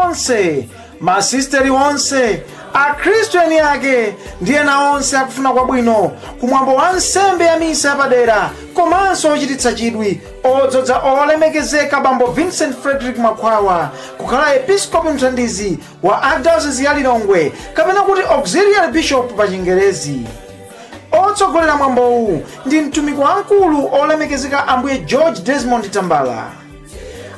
onse, masisteri onse, Akristo eni ake ndiye na onse akufuna kwabwino kumwambo wa nsembe ya misa yapadera komanso ochititsa chidwi odzodza olemekezeka bambo Vincent Frederick Makhwawa kukhala episkopi mthandizi wa Archdiocese ya Lilongwe kapena kuti auxiliary bishop pa Chingerezi. Otsogolera mwambowu ndi mtumiki wamkulu olemekezeka ambuye George Desmond Tambala.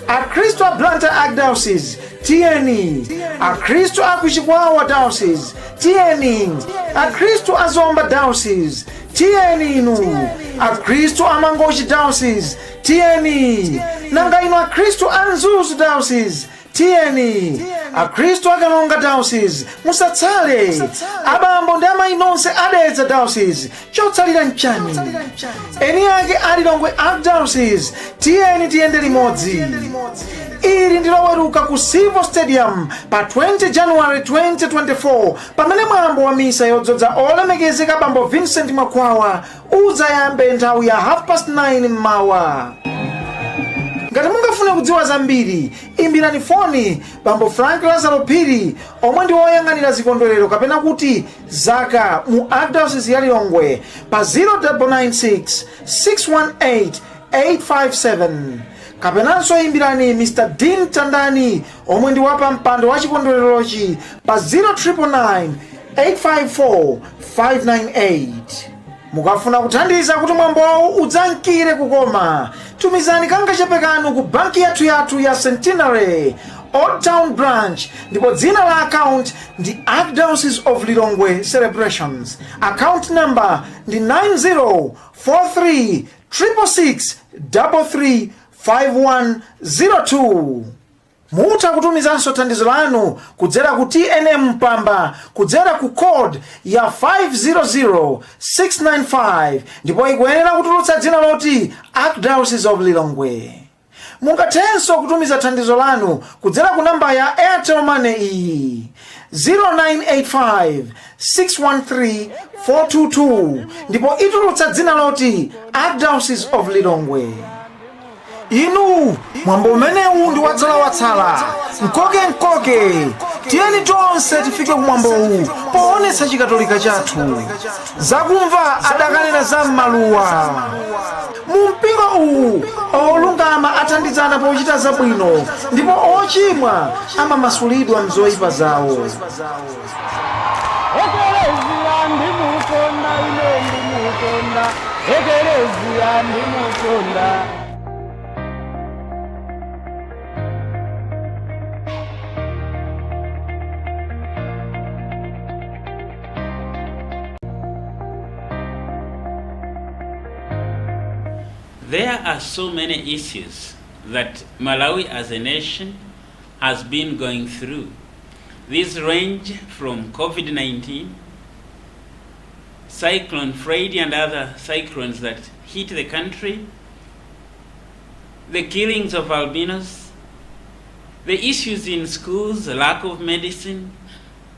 Akristo a Luntha Archdiocese tiyeni, Akristo a Kuchikwawa Diocese tiyeni, Akristo a Zomba Diocese tiyeni inu, Akristo a Mangochi Diocese tiyeni, nanga inu Akristo a Nzuzu Diocese tiyeni, Akristo a Kalonga Diocese musatsale, abambo ndi amayi nonse adedza Diocese chotsalira nchani, eni ake a Lilongwe Archdiocese tiyeni tiyende limodzi. Ili ndiloweruka ku Civil Stadium pa 20 January 2024 pamene mwambo wa misa yodzodza olemekezeka bambo Vincent Makhwawa udzayambe nthawi ya 9:30 mmawa. Ngati mungafune kudziwa zambiri, imbirani foni bambo Frank Lazaro Phiri omwe ndi woyang'anira zikondwerero kapena kuti zaka mu Archdiocese ya Lilongwe pa 0996 618 857. Kapenanso imbirani Mr. Dean Tandani omwe ndi wapa mpando wa chikondwererochi pa 0999 854 598. Mukafuna kuthandiza kuti mwambowu udzankire kukoma, tumizani kangachepe kanu ku banki yathu ya Centenary Old Town Branch ndipo dzina la account ndi Archdiocese of Lilongwe Celebrations. Account number ndi 9043 666 33 5102. Mutha kutumizanso thandizo lanu kudzera ku TNM Mpamba kudzera ku code ya 500695 ndipo ikuyenera kutulutsa dzina loti Archdiocese of Lilongwe. Mungathenso kutumiza thandizo lanu kudzera ku namba ya Airtel Money iyi 0985 613 422 ndipo itulutsa dzina loti Archdiocese of Lilongwe. Inu mwambo umenewu ndi watsala nkoke tiyeni tonse tifike kumwambowu poonetsa chikatolika chathu. Zakumva adakanena za m'maluwa. Mu mpingo uwu olungama athandizana pochita zabwino ndipo ochimwa amamasulidwa mzoyipa zawo. Ekelezia ndimukonda ine ndimukonda, ekelezia ndimukonda. There are so many issues that Malawi as a nation has been going through. These range from COVID-19, Cyclone Freddy and other cyclones that hit the country, the killings of albinos, the issues in schools, the lack of medicine,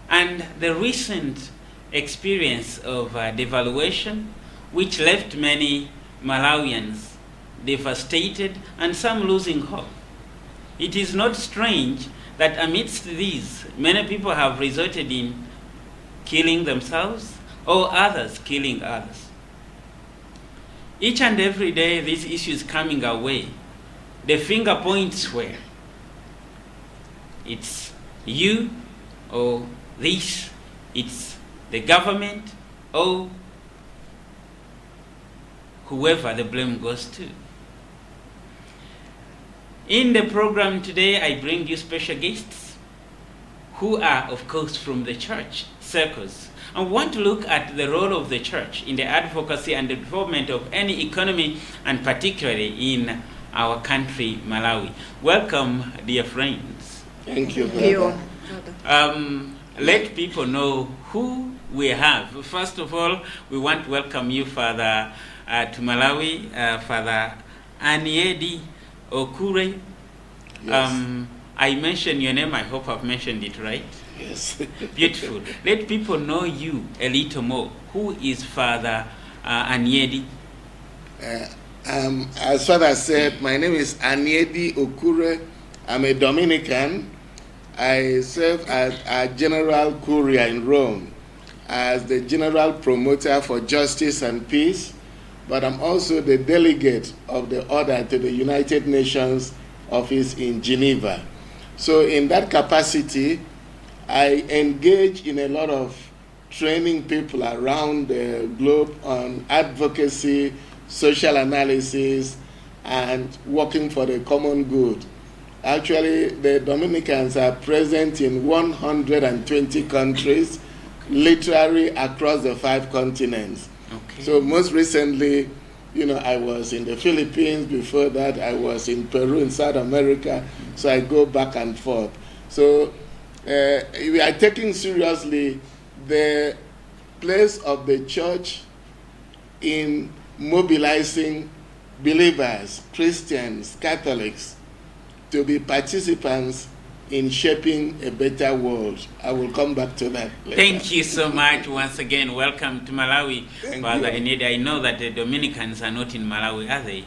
and the recent experience of devaluation, which left many Malawians devastated and some losing hope. It is not strange that amidst these, many people have resorted in killing themselves or others killing others. Each and every day, these issues coming our way, the finger points where it's you or this, it's the government or whoever the blame goes to. In the program today, I bring you special guests who are, of course, from the church circles. And we want to look at the role of the church in the advocacy and the development of any economy, and particularly in our country, Malawi. Welcome, dear friends. Thank you. Let people know who we have. First of all, we want to welcome you, Father, to Malawi, Father Aniedi Okure. Yes. I mentioned your name. I hope I've mentioned it right. Yes. Beautiful. Let people know you a little more. Who is Father Aniedi? As Father said, my name is Aniedi Okure. I'm a Dominican. I serve as a general courier in Rome as the general promoter for justice and peace, but I'm also the delegate of the order to the United Nations office in Geneva. So in that capacity, I engage in a lot of training people around the globe on advocacy, social analysis, and working for the common good. Actually, the Dominicans are present in 120 countries, literally across the 5 continents. Okay. So most recently, I was in the Philippines. Before that, I was in Peru, in South America. So I go back and forth. So we are taking seriously the place of the church in mobilizing believers, Christians, Catholics, to be participants in shaping a better world. I will come back to that later. Thank you so much once again. Welcome to Malawi, Thank Father you. Enedi. I know that the Dominicans are not in Malawi, are they?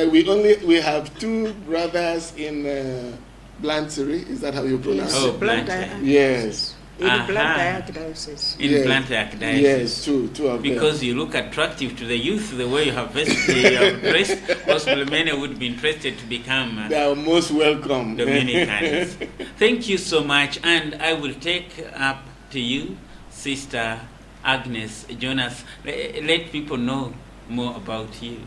We have 2 brothers in Blantyre. Is that how you pronounce Oh, it? Blantyre. Yes. In Aha. Blantyre Archdiocese. In Yes. Blantyre Archdiocese. Yes, two of them. Because you look attractive to the youth, the way you have dressed, possibly many would be interested to become They are most welcome. Dominicans. Thank you so much, and I will take up to you, Sister Agnes Jonas. Let people know more about you.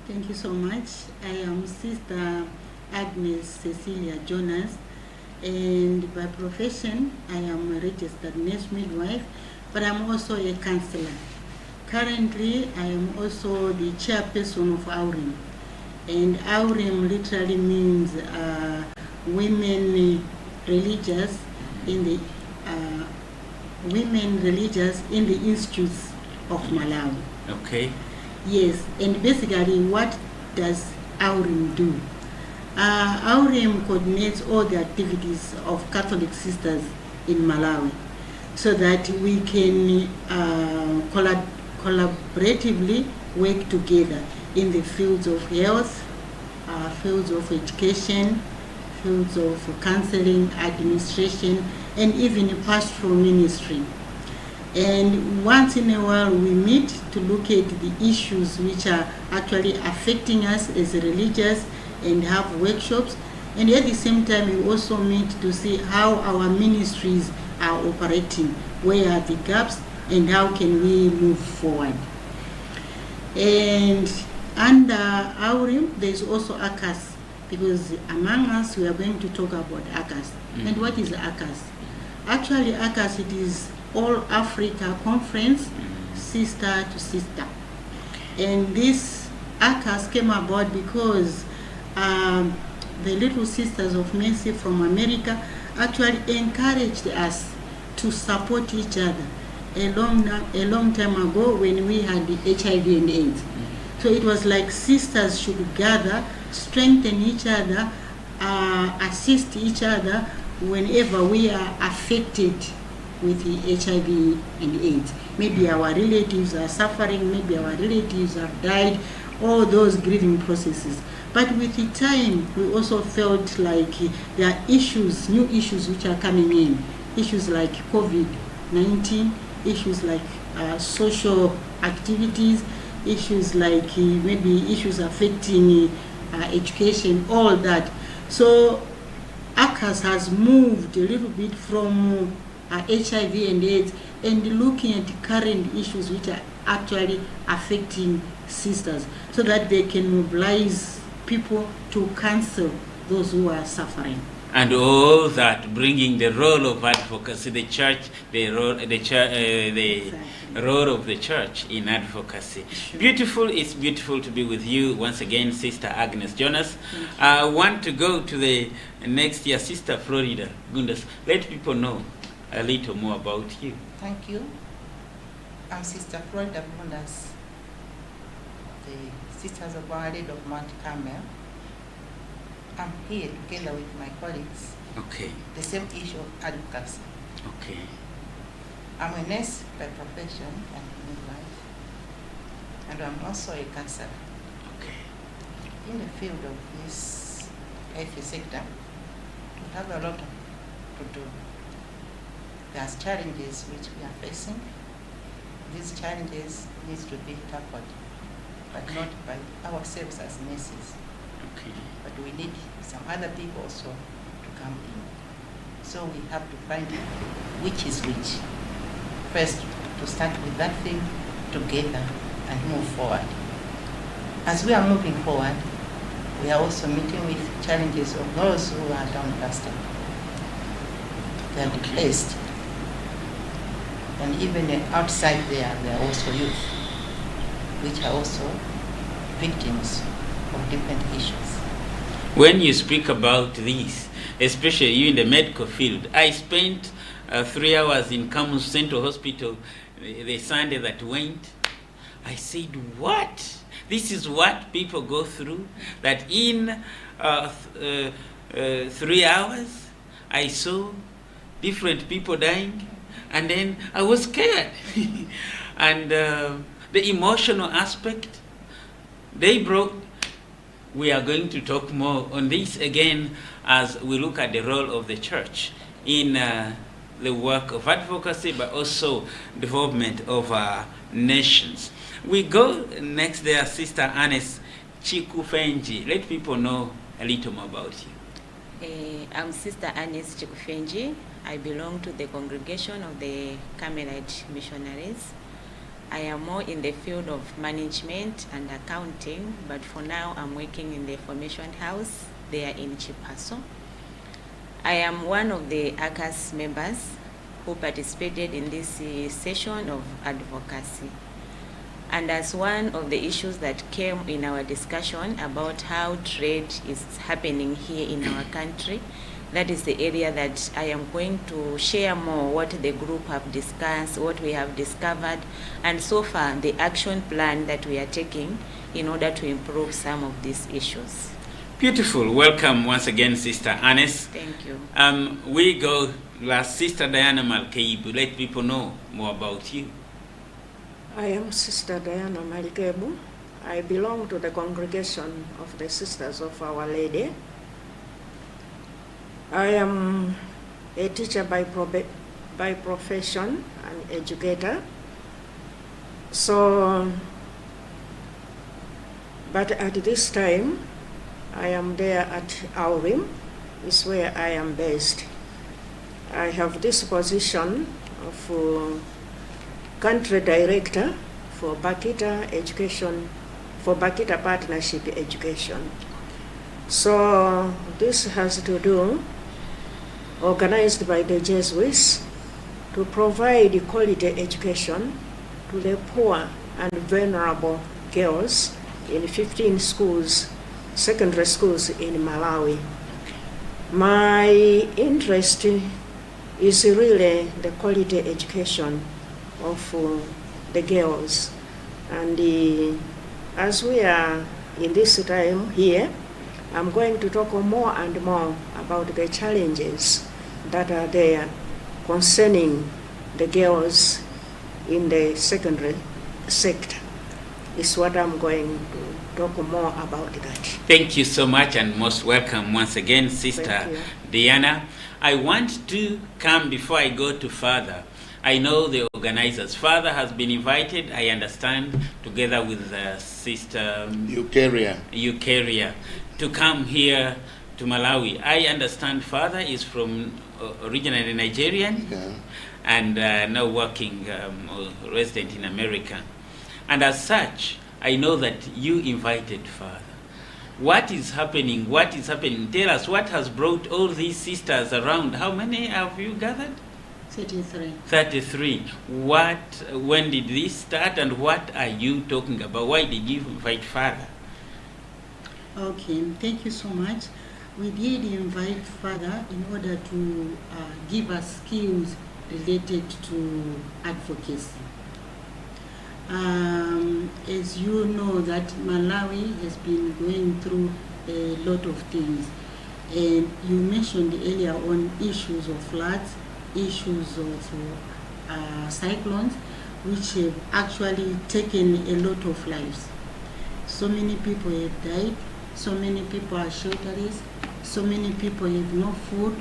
Thank you so much. I am Sister Agnes Cecilia Jonas, and by profession I am a registered nurse midwife, but I'm also a counselor. Currently I am also the chairperson of AURIM, and AURIM literally means women religious in the institutes of Malawi. Okay. Yes, and basically what does AURIM do? AURIM coordinates all the activities of Catholic sisters in Malawi so that we can collaboratively work together in the fields of health, fields of education, fields of counseling, administration, and even pastoral ministry. And once in a while we meet to look at the issues which are actually affecting us as religious and have workshops. And at the same time we also meet to see how our ministries are operating, where are the gaps, and how can we move forward. And under AURIM there is also ACAS, because among us we are going to talk about ACAS. And what is ACAS? Actually ACAS, it is All Africa Conference, sister to sister. And this ACAS came about because the Little Sisters of Mercy from America actually encouraged us to support each other a long time ago when we had the HIV and AIDS. So it was like sisters should gather, strengthen each other, assist each other whenever we are affected with the HIV and AIDS. Maybe our relatives are suffering, maybe our relatives have died, all those grieving processes. But with the time, we also felt like there are issues, new issues which are coming in. Issues like COVID-19, issues like social activities, issues like maybe issues affecting education, all that. So ACAS has moved a little bit from HIV and AIDS and looking at the current issues which are actually affecting sisters so that they can mobilize people to counsel those who are suffering. And all that, bringing the role of advocacy, the church, the role of the church in advocacy. Sure. Beautiful. It's beautiful to be with you once again, Sister Agnes Jonas. I want to go to the next year, Sister Florida Gundas. Let people know a little more about you. Thank you. I'm Sister Florida Gundas, the Sisters of Our Lady of Mount Carmel. I'm here together with my colleagues, Okay. the same issue of advocacy. Okay. I'm a nurse by profession and midwife, and I'm also a counselor. Okay. In the field of this health sector, we have a lot of to do. There's challenges which we are facing. These challenges need to be tackled, but not by ourselves as nurses. Okay. But we need some other people also to come in. So we have to find which is which. First, to start with that thing together and move forward. As we are moving forward, we are also meeting with challenges of those who are downcasted. They are displaced. And even outside there are also youth, which are also victims of different issues. When you speak about this, especially you in the medical field, I spent 3 hours in Kamu Central Hospital the Sunday that went. I said, what? This is what people go through? That in 3 hours, I saw different people dying, and then I was scared. And the emotional aspect, they brought. We are going to talk more on this again as we look at the role of the church in the work of advocacy, but also development of our nations. We go next there, Sister Anes Chikufenji. Let people know a little more about you. I'm Sister Anes Chikufenji. I belong to the congregation of the Carmelite Missionaries. I am more in the field of management and accounting, but for now I'm working in the formation house there in Chipaso. I am one of the ACAS members who participated in this session of advocacy. And as one of the issues that came in our discussion about how trade is happening here in our country, that is the area that I am going to share more what the group have discussed, what we have discovered, and so far the action plan that we are taking in order to improve some of these issues. Beautiful. Welcome once again, Sister Anes. Thank you. We go last, Sister Diana Malkeibu. Let people know more about you. I am Sister Diana Malkebu. I belong to the congregation of the Sisters of Our Lady. I am a teacher by profession, an educator. So, but at this time, I am there at Aurim, is where I am based. I have this position of country director for Bakita Education, for Bakita Partnership Education. So this has to do, organized by the Jesuits, to provide quality education to the poor and vulnerable girls in 15 schools, secondary schools in Malawi. My interest is really the quality education of the girls. And as we are in this time here, I'm going to talk more and more about the challenges that are there concerning the girls in the secondary sector. Is what I'm going to talk more about that. Thank you so much and most welcome once again, Sister Diana. I want to come before I go to Father. I know the organizers. Father has been invited, I understand, together with Sister Eucharia, to come here to Malawi. I understand Father is from originally Nigerian, and now working resident in America. And as such, I know that you invited Father. What is happening? What is happening? Tell us what has brought all these sisters around. How many have you gathered? 33. 33. When did this start and what are you talking about? Why did you invite Father? Okay, thank you so much. We did invite Father in order to give us skills related to advocacy. As you know that Malawi has been going through a lot of things. And you mentioned earlier on issues of floods, issues of cyclones, which have actually taken a lot of lives. So many people have died, so many people are shelterless, so many people have no food,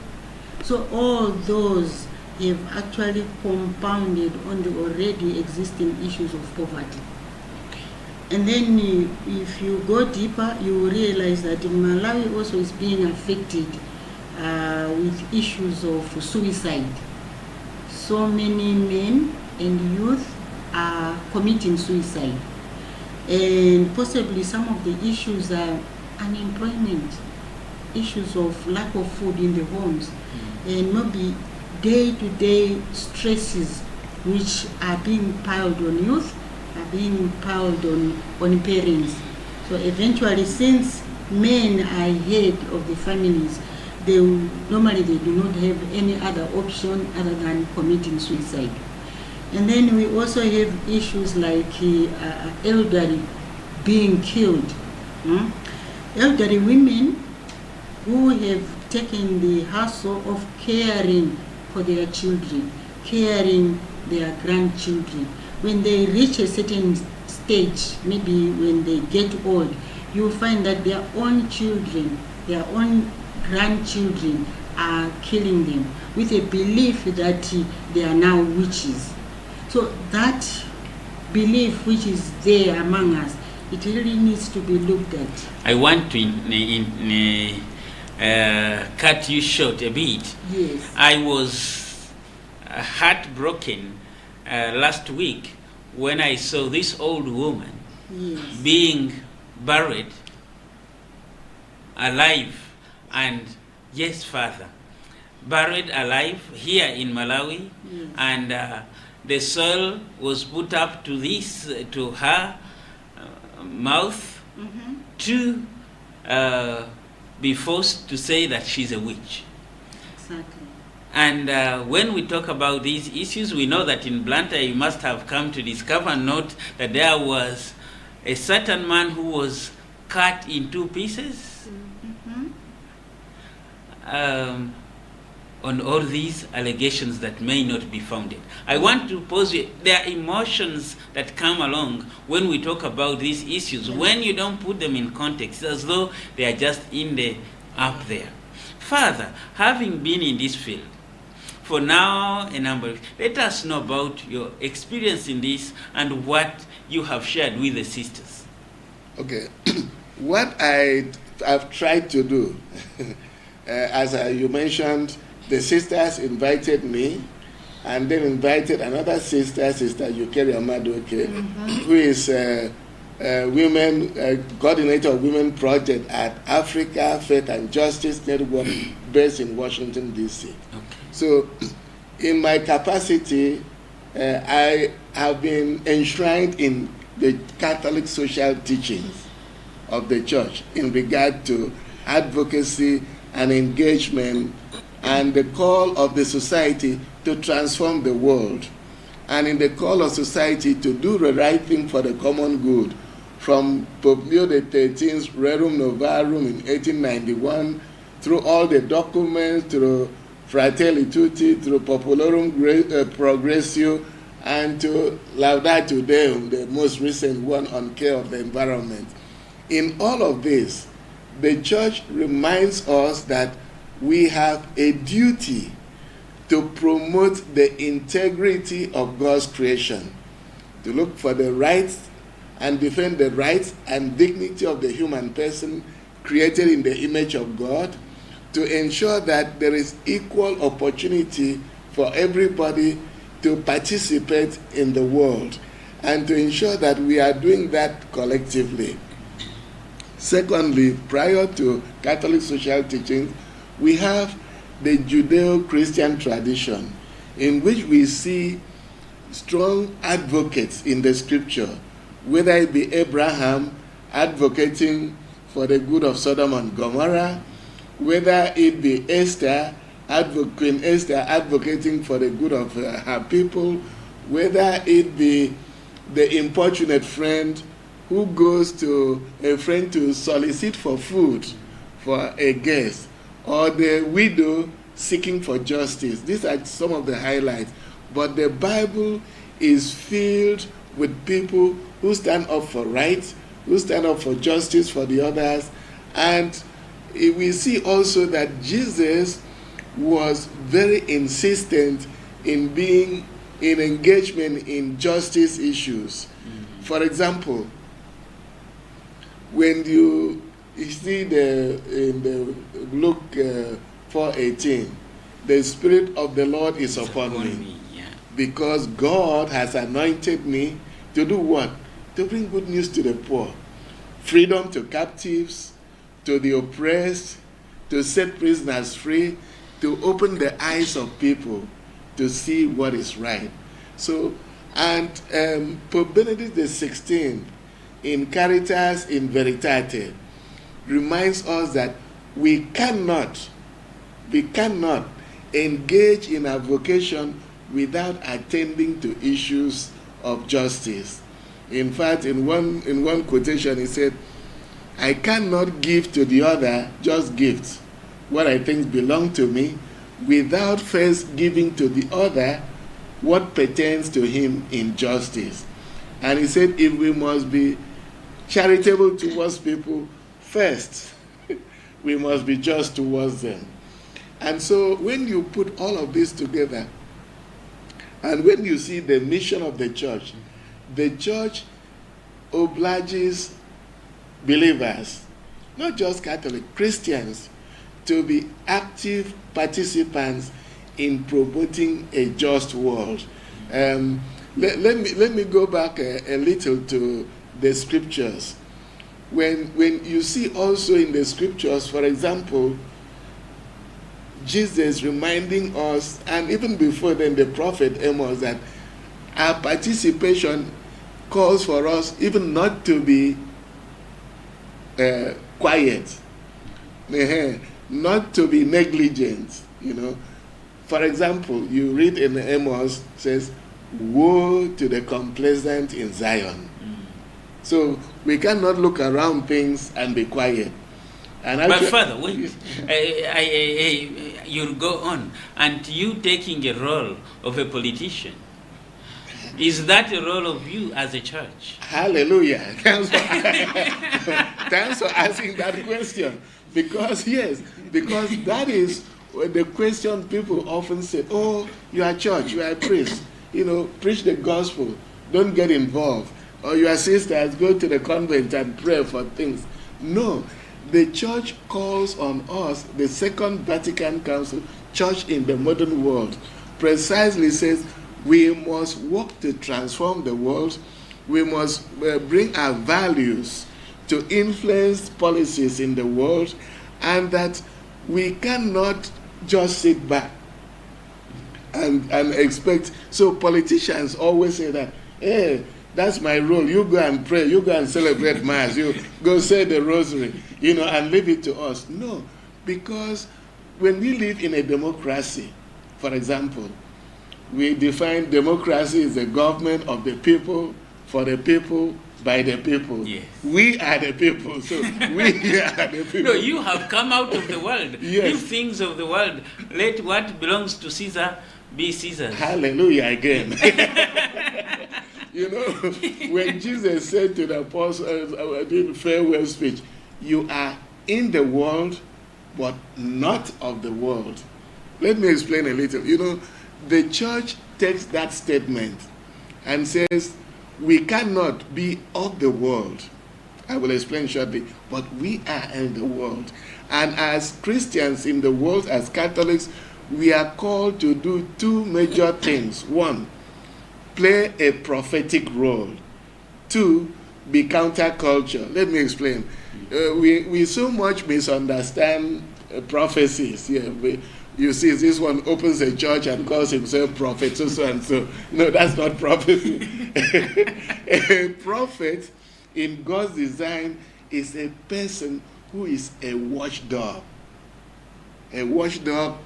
So all those have actually compounded on the already existing issues of poverty. And then if you go deeper, you will realize that Malawi also is being affected with issues of suicide. So many men and youth are committing suicide. And possibly some of the issues are unemployment, issues of lack of food in the homes, and maybe day-to-day stresses which are being piled on youth, are being piled on parents. So eventually, since men are head of the families, normally they do not have any other option other than committing suicide. And then we also have issues like elderly being killed. Elderly women who have taken the hassle of caring for their children, caring their grandchildren. When they reach a certain stage, maybe when they get old, you find that their own children, their own grandchildren are killing them with a belief that they are now witches. So that belief which is there among us, it really needs to be looked at. I want to cut you short a bit. Yes. I was heartbroken last week when I saw this old woman being buried alive, and yes, Father, buried alive here in Malawi, and the soil was put up to this to her mouth to be forced to say that she's a witch. Exactly. And when we talk about these issues, we know that in Luntha you must have come to discover not that there was a certain man who was cut in 2 pieces. On all these allegations that may not be founded. I want to pose you, there are emotions that come along when we talk about these issues. When you don't put them in context, as though they are just up there. Father, having been in this field for now a number of, let us know about your experience in this and what you have shared with the sisters. Okay, what I've tried to do, as you mentioned, the sisters invited me, and then invited another sister, Sister Yukeri Amadoke, who is coordinator of Women Project at Africa Faith and Justice Network, based in Washington, D.C. Okay. So, in my capacity, I have been enshrined in the Catholic social teachings of the Church in regard to advocacy and engagement and the call of the society to transform the world, and in the call of society to do the right thing for the common good, from Pope Leo XIII's Rerum Novarum in 1891, through all the documents, through Fratelli Tutti, through Popularum Progressio, and to Laudato Deum, the most recent one on care of the environment. In all of this, the Church reminds us that we have a duty to promote the integrity of God's creation, to look for the rights and defend the rights and dignity of the human person created in the image of God, to ensure that there is equal opportunity for everybody to participate in the world, and to ensure that we are doing that collectively. Secondly, prior to Catholic social teachings, we have the Judeo-Christian tradition, in which we see strong advocates in the scripture, whether it be Abraham advocating for the good of Sodom and Gomorrah, whether it be Queen Esther advocating for the good of her people, whether it be the importunate friend who goes to a friend to solicit for food for a guest, or the widow seeking for justice. These are some of the highlights. But the Bible is filled with people who stand up for rights, who stand up for justice for the others. And we see also that Jesus was very insistent in being in engagement in justice issues. For example, when you see in the Luke 4:18, the Spirit of the Lord is upon me. Yeah. Because God has anointed me to do what? To bring good news to the poor, freedom to captives, to the oppressed, to set prisoners free, to open the eyes of people to see what is right. So, and Pope Benedict XVI in Caritas in Veritate reminds us that we cannot engage in our vocation without attending to issues of justice. In fact, in one quotation, he said, "I cannot give to the other just gifts, what I think belong to me, without first giving to the other what pertains to him in justice." And he said, if we must be charitable towards people, first, we must be just towards them. And so when you put all of this together, and when you see the mission of the church obliges believers, not just Catholic, Christians, to be active participants in promoting a just world. Let me go back a little to the scriptures. When you see also in the scriptures, for example, Jesus reminding us, and even before then the prophet Amos, that our participation calls for us even not to be quiet, not to be negligent, For example, you read in Amos, says, "Woe to the complacent in Zion." So we cannot look around things and be quiet. And but Father, wait, you'll go on, and you taking a role of a politician, is that a role of you as a church? Hallelujah. Thanks for asking that question. Because that is the question people often say, "Oh, you are church, you are a priest, preach the gospel, don't get involved. Or you are sisters, go to the convent and pray for things." No, the church calls on us, the Second Vatican Council, church in the modern world, precisely says we must work to transform the world. We must bring our values to influence policies in the world, and that we cannot just sit back and expect. So politicians always say that, "Hey, that's my role. You go and pray. You go and celebrate Mass. You go say the rosary, and leave it to us." No, because when we live in a democracy, for example, we define democracy as the government of the people, for the people, by the people. Yes. We are the people, so we are the people. No, you have come out of the world. Yes. Leave things of the world. Let what belongs to Caesar be Caesar's. Hallelujah again. When Jesus said to the apostles, did farewell speech, "You are in the world, but not of the world." Let me explain a little. The church takes that statement and says, we cannot be of the world. I will explain shortly, but we are in the world. And as Christians in the world, as Catholics, we are called to do two major things. One, play a prophetic role. Two, be counterculture. Let me explain. We so much misunderstand prophecies. You see, this one opens a church and calls himself prophet, so and so. No, that's not prophecy. A prophet in God's design is a person who is a watchdog. A watchdog,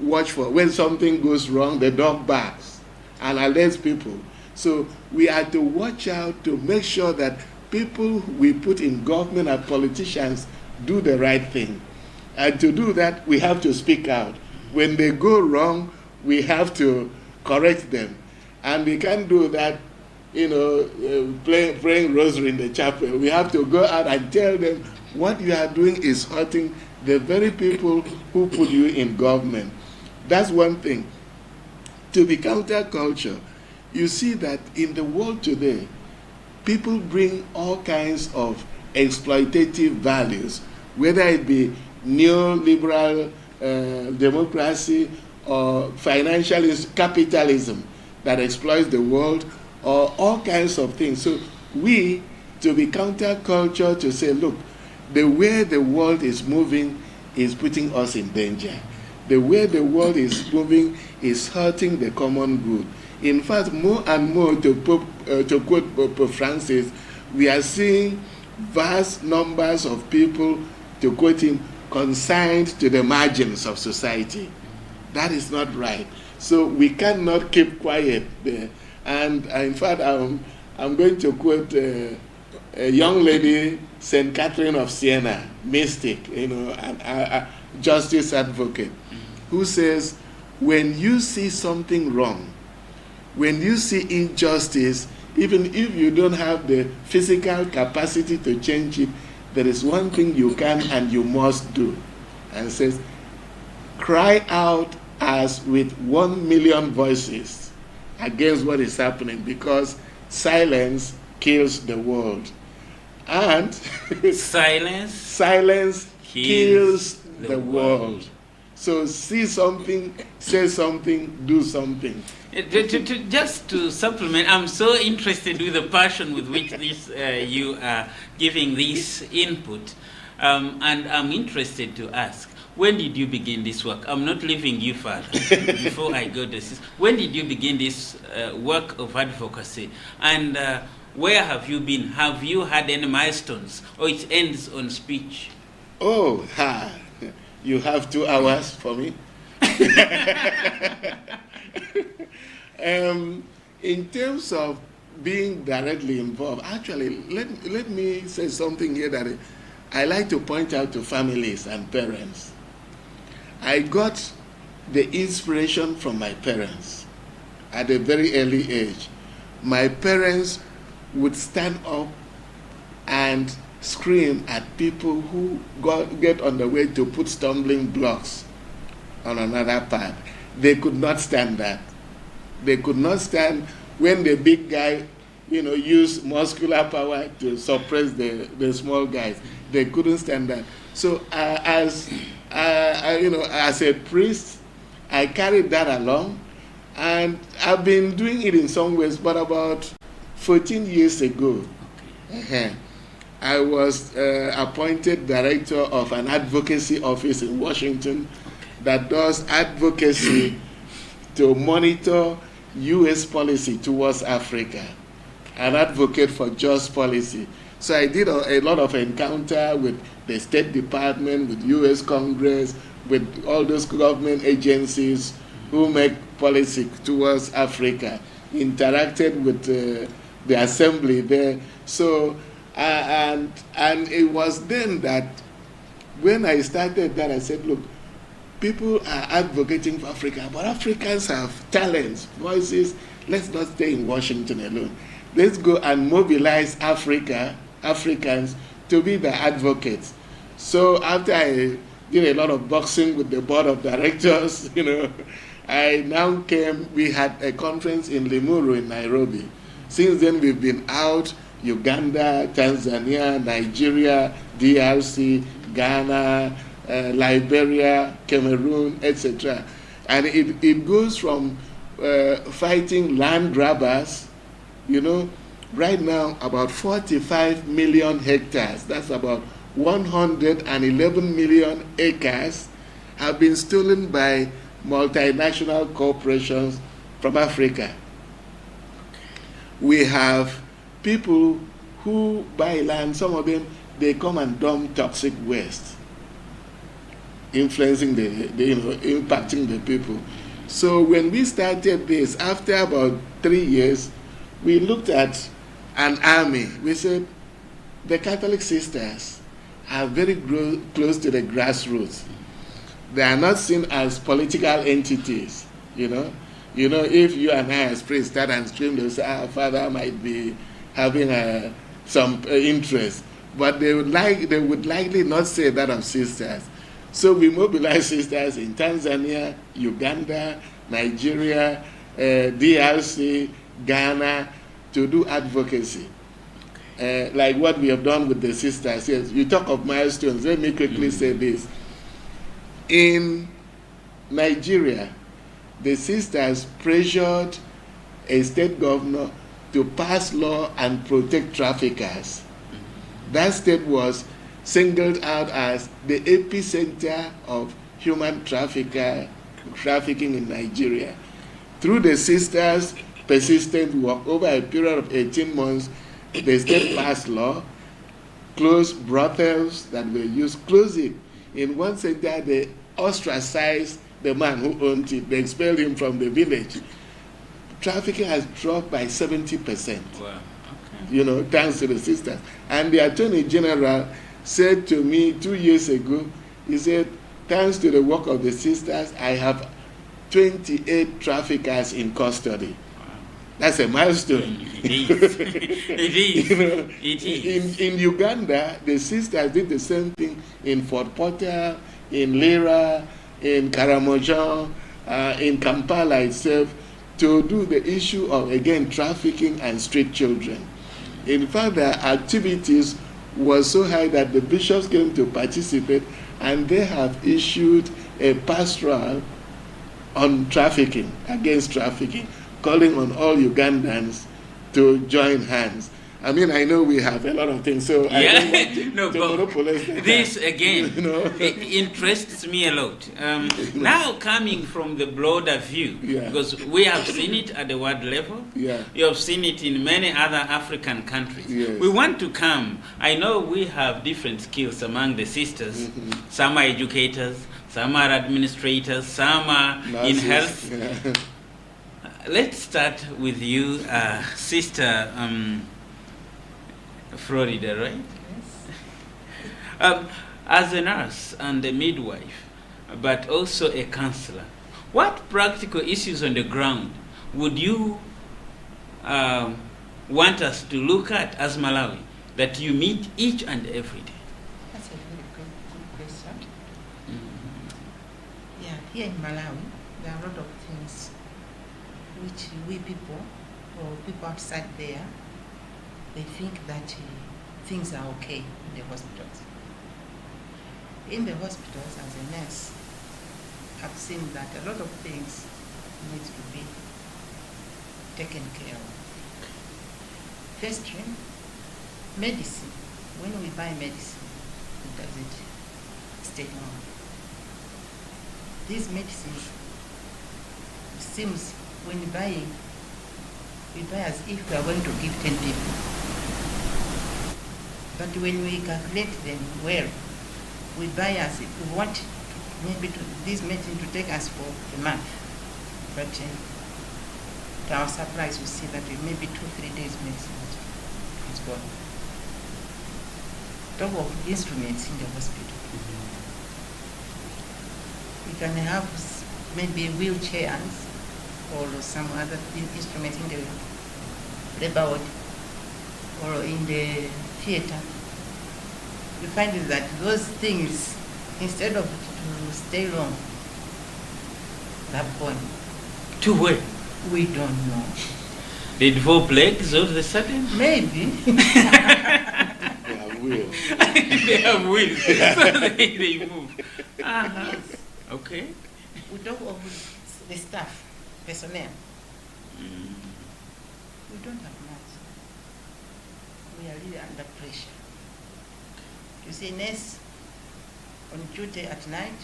watch for when something goes wrong, the dog barks and alerts people. So we are to watch out to make sure that people we put in government and politicians do the right thing. And to do that, we have to speak out. When they go wrong, we have to correct them. And we can't do that, praying rosary in the chapel. We have to go out and tell them what you are doing is hurting the very people who put you in government. That's one thing. To be counterculture, you see that in the world today, people bring all kinds of exploitative values, whether it be neoliberal democracy or financial capitalism that exploits the world, or all kinds of things. So we, to be counterculture, to say, look, the way the world is moving is putting us in danger. The way the world is moving is hurting the common good. In fact, more and more, to quote Pope Francis, we are seeing vast numbers of people, to quote him, consigned to the margins of society. That is not right. So we cannot keep quiet there. And in fact, I'm going to quote a young lady, St. Catherine of Siena, mystic, a justice advocate, who says, when you see something wrong, when you see injustice, even if you don't have the physical capacity to change it, there is one thing you can and you must do. And says, cry out as with 1 million voices against what is happening, because silence kills the world. And silence kills the world. So see something, say something, do something. Just to supplement, I'm so interested with the passion with which you are giving this input, and I'm interested to ask, when did you begin this work? I'm not leaving you further before I go to this. When did you begin this work of advocacy, and where have you been? Have you had any milestones, or it ends on speech? Oh, you have 2 hours for me? In terms of being directly involved, actually, let me say something here that I like to point out to families and parents. I got the inspiration from my parents at a very early age. My parents would stand up and scream at people who get on the way to put stumbling blocks on another path. They could not stand that. They could not stand when the big guy, used muscular power to suppress the small guys. They couldn't stand that. So as a priest, I carried that along, and I've been doing it in some ways. But about 14 years ago, I was appointed director of an advocacy office in Washington that does advocacy to monitor U.S. policy towards Africa and advocate for just policy. So I did a lot of encounter with the State Department, with U.S. Congress, with all those government agencies who make policy towards Africa, interacted with the assembly there. So, and it was then that when I started that, I said, look, people are advocating for Africa, but Africans have talents, voices. Let's not stay in Washington alone. Let's go and mobilize Africans to be the advocates. So after I did a lot of boxing with the board of directors, I now we had a conference in Limuru in Nairobi. Since then we've been out, Uganda, Tanzania, Nigeria, DRC, Ghana, Liberia, Cameroon, etc. And it goes from fighting land grabbers, right now about 45 million hectares, that's about 111 million acres, have been stolen by multinational corporations from Africa. We have people who buy land, some of them, they come and dump toxic waste, influencing impacting the people. So when we started this, after about 3 years, we looked at an army. We said, the Catholic sisters are very close to the grassroots. They are not seen as political entities, if you and I as priests start and scream, they'll say, our father might be having some interest. But they would likely not say that of sisters. So we mobilize sisters in Tanzania, Uganda, Nigeria, DRC, Ghana, to do advocacy. Like what we have done with the sisters. Yes, you talk of milestones. Let me quickly say this. In Nigeria, the sisters pressured a state governor to pass law and protect traffickers. That state was singled out as the epicenter of human trafficking in Nigeria. Through the sisters' persistent work, over a period of 18 months, the state passed law, closed brothels that were used, closed it. In one center, they ostracized the man who owned it. They expelled him from the village. Trafficking has dropped by 70%. Wow. Okay. You know, thanks to the sisters. And the Attorney General said to me 2 years ago, he said, thanks to the work of the sisters, I have 28 traffickers in custody. Wow. That's a milestone. It is. It is. You know, It is. in Uganda, the sisters did the same thing in Fort Portal, in Lira, in Karamojan, in Kampala itself, to do the issue of, again, trafficking and street children. In fact, their activities were so high that the bishops came to participate, and they have issued a pastoral on trafficking, against trafficking, calling on all Ugandans to join hands. I mean, I know we have a lot of things, so I don't want to monopolize that. This again, You know? it interests me a lot. Now coming from the broader view, Yeah. because we have seen it at the world level, Yeah. you have seen it in many other African countries. Yes. We want to come. I know we have different skills among the sisters. Some are educators, some are administrators, some are in Nurses, health. yeah. Let's start with you, Sister Florida, right? Yes. As a nurse and a midwife, but also a counselor, what practical issues on the ground would you want us to look at as Malawi that you meet each and every day? That's a very good question. Yeah, here in Malawi, there are a lot of things which we people, or people outside there, they think that things are okay in the hospitals. In the hospitals, as a nurse, I've seen that a lot of things need to be taken care of. Firstly, medicine. When we buy medicine, it doesn't stay long. These medicines, it seems when we buy as if we are going to give 10 people. But when we calculate them well, we buy as if we want this medicine to take us for a month. But to our surprise, we see that maybe 2-3 days medicine is gone. Talk of instruments in the hospital. We can have maybe wheelchairs or some other instruments in the labor ward or in the theater. You find that those things, instead of to stay long, they've gone. To where? We don't know. Did 4 plagues all of a sudden? Maybe. They have wheels. They have wheels, so they move. Okay. We talk of the staff, personnel. We don't have much. We are really under pressure. You see, nurse on duty at night,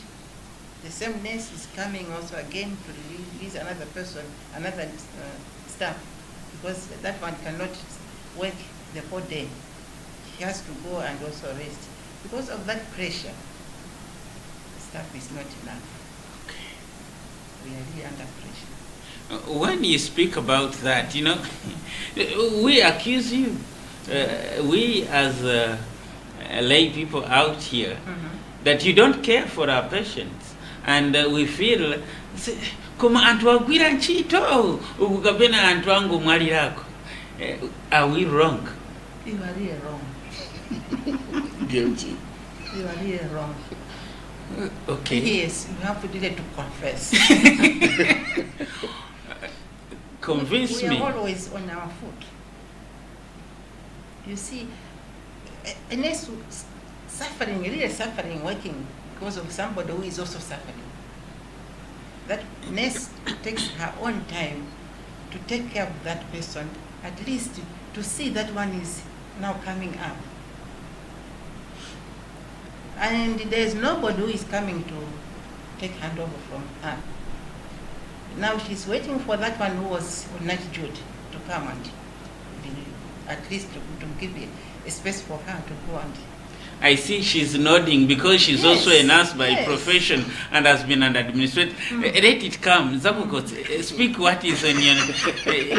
the same nurse is coming also again to release another person, another staff, because that one cannot work the whole day. He has to go and also rest. Because of that pressure, the staff is not enough. Okay. We are really under pressure. When you speak about that, you know, we accuse you, we as lay people out here, that you don't care for our patients, and we feel koma antu agwira nchito ukapena antu angu mwalirako. Are we wrong? You are really wrong. Guilty. You are really wrong. Okay. Yes, you have to do it to confess. Convince we me. are always on our foot. You see, a nurse suffering, really suffering, working because of somebody who is also suffering. That nurse takes her own time to take care of that person, at least to see that one is now coming up. And there's nobody who is coming to take handover from her. Now she's waiting for that one who was on night duty to come and at least to give a space for her to go and. I see she's nodding because she's also a nurse by profession and has been an administrator. Let it come. Zabukot, speak what is on your...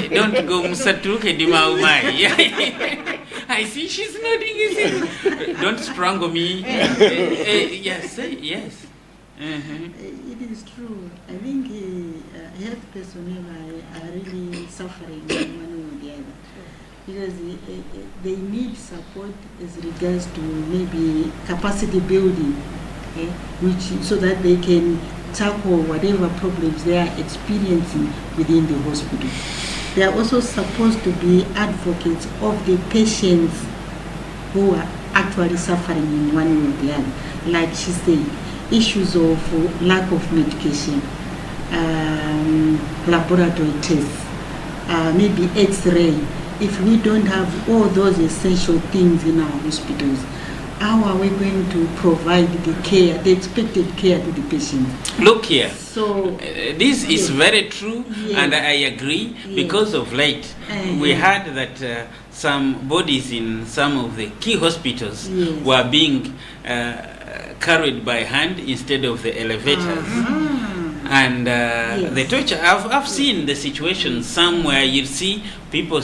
Don't go Musatuke Dimaumai. I see she's nodding. You see. Don't strangle me. Yes, yes. It is true. I think health personnel are really suffering one way or the other. Because they need support as regards to maybe capacity building, which so that they can tackle whatever problems they are experiencing within the hospital. They are also supposed to be advocates of the patients who are actually suffering in one way or the other. Like she said, issues of lack of medication, laboratory tests, maybe X-ray. If we don't have all those essential things in our hospitals, how are we going to provide the care, the expected care to the patient? Look here. So this is very true, and I agree. Because of late, we heard that some bodies in some of the key hospitals were being carried by hand instead of the elevators. And the torture, I've seen the situation somewhere. You see people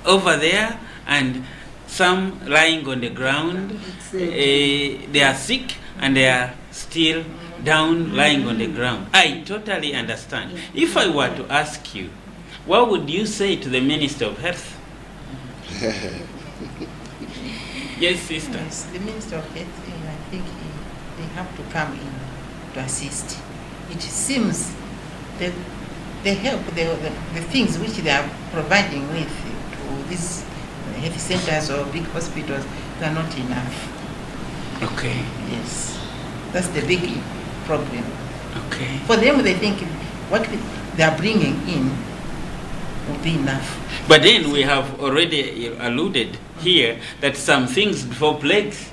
over there and some lying on the ground. They are sick and they are still down lying on the ground. I totally understand. If I were to ask you, what would you say to the Minister of Health? Yes, sister. Yes, the Minister of Health, I think they have to come in to assist. It seems that the help, the things which they are providing with to these health centers or big hospitals, they are not enough. Okay. Yes, that's the big problem. Okay. For them, they think what they are bringing in will be enough. But then we have already alluded here that some things develop legs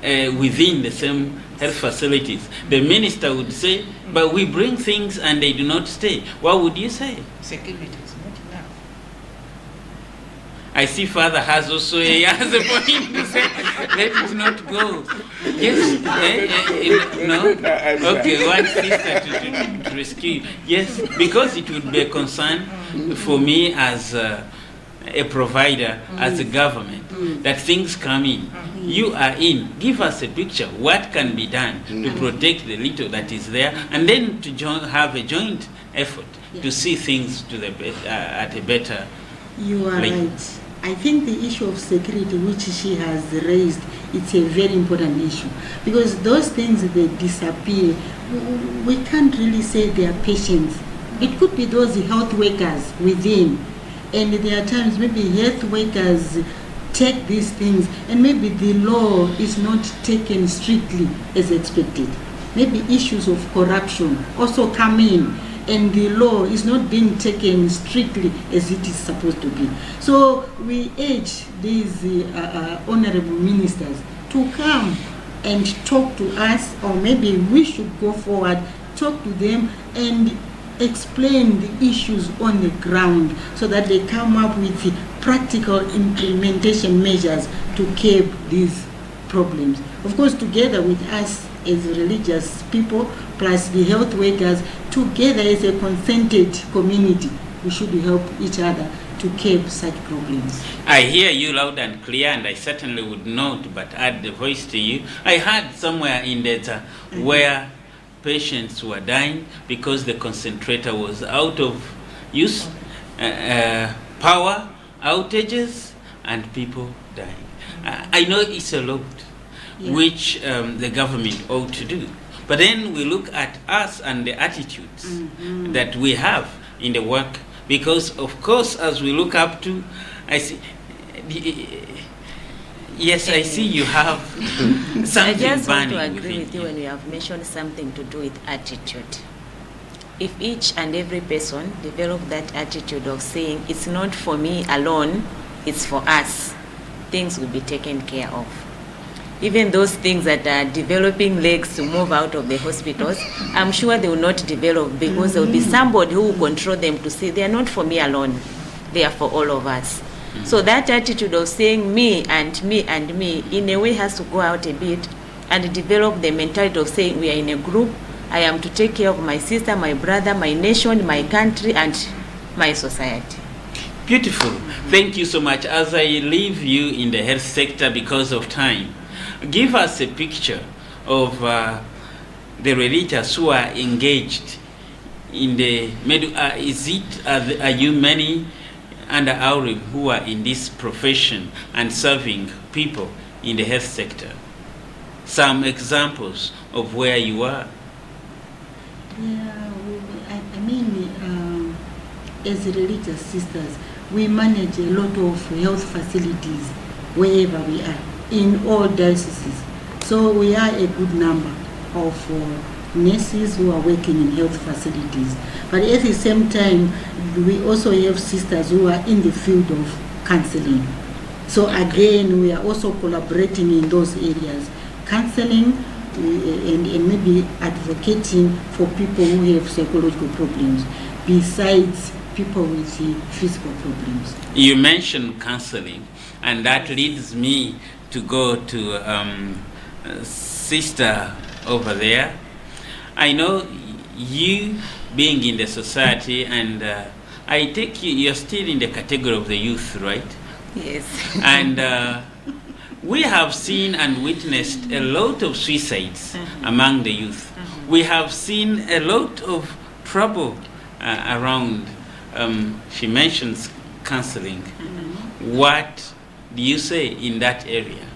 within the same health facilities. The minister would say, but we bring things and they do not stay. What would you say? Security is not enough. I see Father has also a point to say, let it not go. Yes, no? Okay, one sister to rescue. Yes, because it would be a concern for me as a provider, as a government, that things come in. You are in. Give us a picture. What can be done to protect the little that is there, and then to have a joint effort to see things to the at a better. You are right. I think the issue of security, which she has raised, it's a very important issue, because those things, they disappear. We can't really say they are patients. It could be those health workers within, and there are times maybe health workers take these things and maybe the law is not taken strictly as expected. Maybe issues of corruption also come in and the law is not being taken strictly as it is supposed to be. So we urge these honorable ministers to come and talk to us, or maybe we should go forward, talk to them and explain the issues on the ground so that they come up with practical implementation measures to curb these problems. Of course, together with us as religious people, plus the health workers, together as a consented community, we should help each other to curb such problems. I hear you loud and clear, and I certainly would not but add the voice to you. I heard somewhere in data where patients were dying because the concentrator was out of use, power outages, and people dying. I know it's a lot, Yeah. which the government ought to do. But then we look at us and the attitudes that we have in the work, because of course, as we look up to, I see, yes, I see you have something I just want to burning agree within with you when you have mentioned something to do with attitude. If each and every person develop that attitude of saying, it's not for me alone, it's for us, things will be taken care of. Even those things that are developing legs to move out of the hospitals, I'm sure they will not develop, because there will be somebody who will control them to say, they are not for me alone, they are for all of us. So that attitude of saying me and me and me, in a way, has to go out a bit and develop the mentality of saying we are in a group. I am to take care of my sister, my brother, my nation, my country, and my society. Beautiful. Thank you so much. As I leave you in the health sector because of time, give us a picture of the religious who are engaged in the are you many under Aurim who are in this profession and serving people in the health sector? Some examples of where you are. Yeah, I mean, as religious sisters, we manage a lot of health facilities wherever we are, in all dioceses. So we are a good number of nurses who are working in health facilities. But at the same time, we also have sisters who are in the field of counseling. So again, we are also collaborating in those areas, counseling and maybe advocating for people who have psychological problems, besides people with physical problems. You mentioned counseling, and that leads me to go to sister over there. I know you being in the society, and I take you're still in the category of the youth, right? Yes. And we have seen and witnessed a lot of suicides among the youth. We have seen a lot of trouble around. She mentions counseling. What do you say in that area?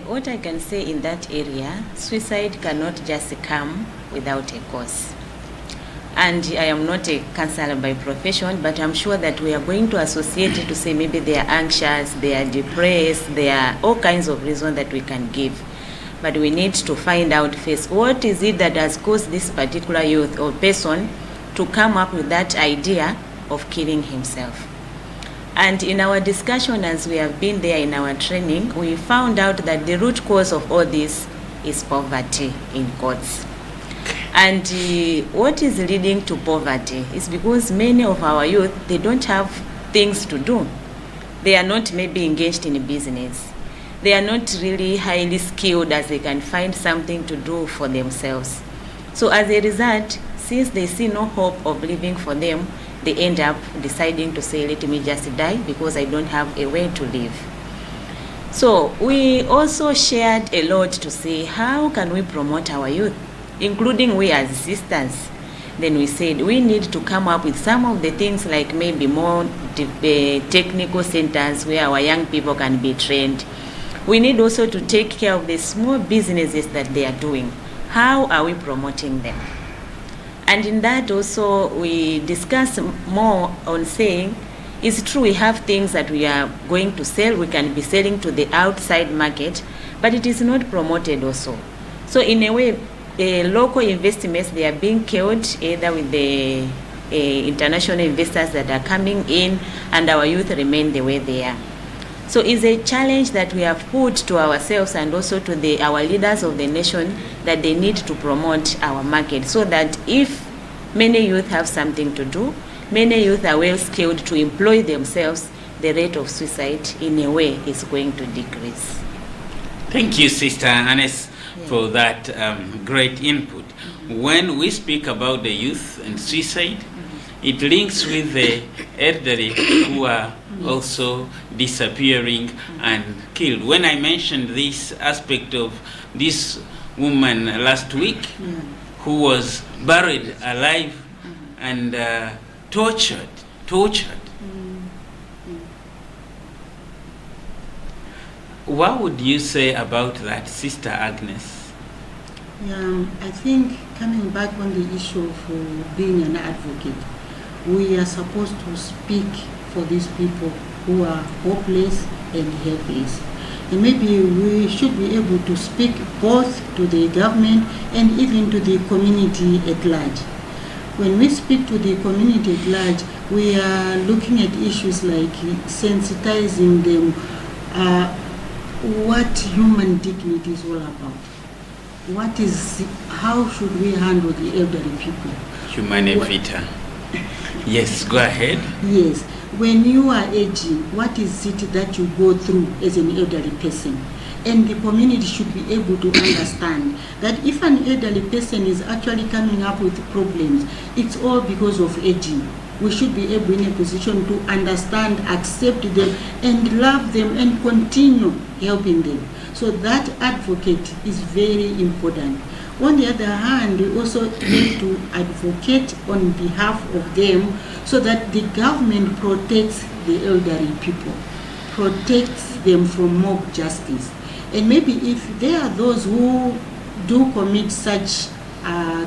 What I can say in that area, suicide cannot just come without a cause. And I am not a counselor by profession, but I'm sure that we are going to associate it to say maybe they are anxious, they are depressed, there are all kinds of reasons that we can give. But we need to find out first, what is it that has caused this particular youth or person to come up with that idea of killing himself. And in our discussion, as we have been there in our training, we found out that the root cause of all this is poverty in quotes. And what is leading to poverty is because many of our youth, they don't have things to do. They are not maybe engaged in business. They are not really highly skilled as they can find something to do for themselves. So as a result, since they see no hope of living for them, they end up deciding to say, let me just die because I don't have a way to live. So we also shared a lot to say, how can we promote our youth, including we as sisters? Then we said we need to come up with some of the things like maybe more technical centers where our young people can be trained. We need also to take care of the small businesses that they are doing. How are we promoting them? And in that also we discuss more on saying, it's true we have things that we are going to sell, we can be selling to the outside market, but it is not promoted also. So in a way, local investments, they are being killed either with the international investors that are coming in, and our youth remain the way they are. So it's a challenge that we have put to ourselves and also to our leaders of the nation, that they need to promote our market, so that if many youth have something to do, many youth are well skilled to employ themselves, the rate of suicide in a way is going to decrease. Thank you, Sister Anes, for that great input. When we speak about the youth and suicide, it links with the elderly who are also disappearing and killed. When I mentioned this aspect of this woman last week who was buried alive and tortured. What would you say about that, Sister Agnes? I think coming back on the issue of being an advocate, we are supposed to speak for these people who are hopeless and helpless. And maybe we should be able to speak both to the government and even to the community at large. When we speak to the community at large, we are looking at issues like sensitizing them, what human dignity is all about. How should we handle the elderly people? Humane Vita. Yes, go ahead. Yes. When you are aging, what is it that you go through as an elderly person? And the community should be able to understand that if an elderly person is actually coming up with problems, it's all because of aging. We should be able in a position to understand, accept them, and love them, and continue helping them. So that advocate is very important. On the other hand, we also need to advocate on behalf of them so that the government protects the elderly people, protects them from mob justice. And maybe if there are those who do commit such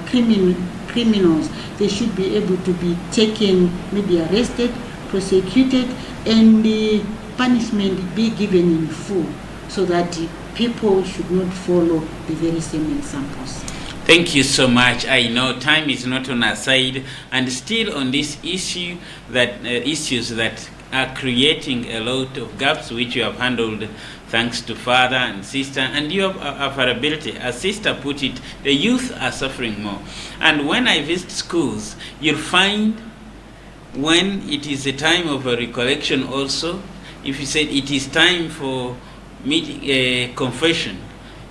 criminals, they should be able to be taken, maybe arrested, prosecuted, and the punishment be given in full so that people should not follow the very same examples. Thank you so much. I know time is not on our side, and still on this issue that issues that are creating a lot of gaps, which you have handled thanks to Father and Sister, and your affordability. As Sister put it, the youth are suffering more. And when I visit schools, you'll find when it is a time of a recollection also, if you said it is time for confession,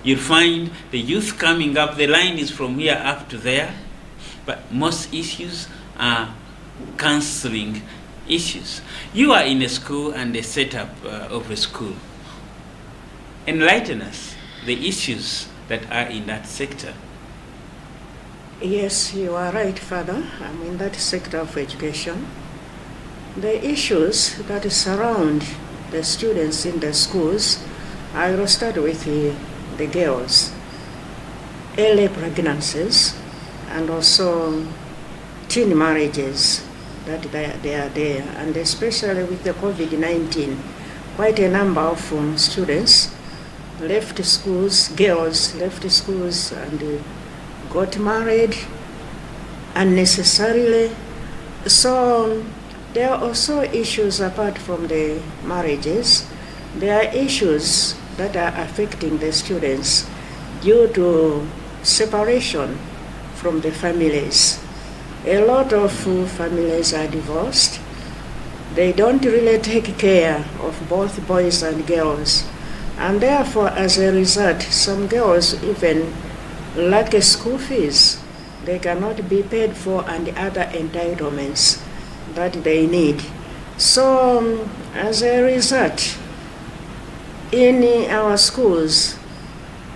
you'll find the youth coming up, the line is from here up to there, but most issues are counseling issues. You are in a school and the setup of a school. Enlighten us the issues that are in that sector. Yes, you are right, Father. I'm in that sector of education. The issues that surround the students in the schools, I will start with the girls. Early pregnancies and also teen marriages, that they are there, and especially with the COVID-19, quite a number of students left schools, girls left schools and got married unnecessarily. So there are also issues apart from the marriages. There are issues that are affecting the students due to separation from the families. A lot of families are divorced. They don't really take care of both boys and girls. And therefore, as a result, some girls even lack school fees. They cannot be paid for, and other entitlements that they need. So, as a result, in our schools,